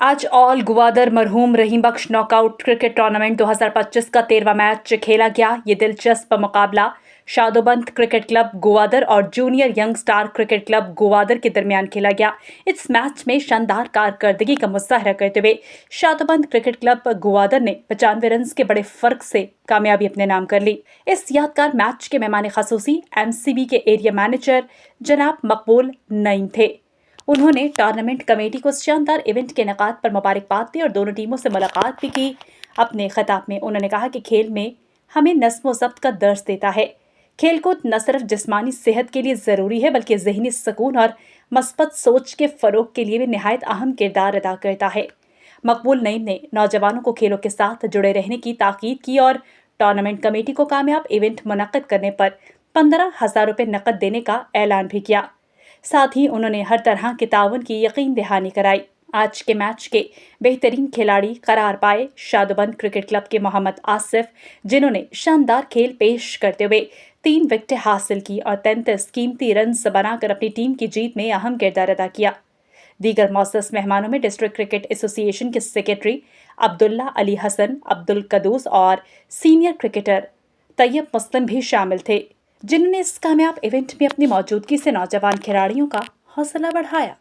आज ऑल ग्वादर मरहूम रहीम बख्श knockout cricket tournament 2025 का 13वां मैच खेला गया। ये दिलचस्प मुकाबला शादोबंद क्रिकेट क्लब ग्वादर और junior young star cricket club Gwadar के दरमियान खेला गया। इस मैच में शानदार कारकर्दगी का मुजाहरा करते हुए शादोबंद क्रिकेट क्लब ग्वादर ने 95 रन के बड़े फर्क से कामयाबी अपने नाम कर ली। इस यादगार मैच के मेहमान खसूसी MCB के एरिया मैनेजर जनाब मकबूल नईम थे। उन्होंने टूर्नामेंट कमेटी को शानदार इवेंट के इनेकाद पर मुबारकबाद दी और दोनों टीमों से मुलाकात भी की। अपने खिताब में उन्होंने कहा कि खेल में हमें नज़्म व ज़ब्त का दर्स देता है। खेलकूद न सिर्फ जिस्मानी सेहत के लिए ज़रूरी है बल्कि ज़हनी सुकून और मस्बत सोच के फ़रोग के लिए भी निहायत अहम किरदार अदा करता है। मकबूल नईम ने नौजवानों को खेलों के साथ जुड़े रहने की ताकीद की और टूर्नामेंट कमेटी को कामयाब इवेंट मुनक्किद करने पर 15,000 रुपये नकद देने का ऐलान भी किया। साथ ही उन्होंने हर तरह के ताउन की यकीन दहानी कराई। आज के मैच के बेहतरीन खिलाड़ी करार पाए शादोबंद क्रिकेट क्लब के मोहम्मद आसिफ, जिन्होंने शानदार खेल पेश करते हुए 3 विकेटें हासिल की और 33 कीमती रन बनाकर अपनी टीम की जीत में अहम किरदार अदा किया। दीगर मौसस मेहमानों में डिस्ट्रिक्ट क्रिकेट एसोसिएशन के सेक्रेटरी अब्दुल्ला अली हसन, अब्दुल कदूस और सीनियर क्रिकेटर तैयब मुस्लिम भी शामिल थे, जिन्होंने इस कामयाब इवेंट में अपनी मौजूदगी से नौजवान खिलाड़ियों का हौसला बढ़ाया।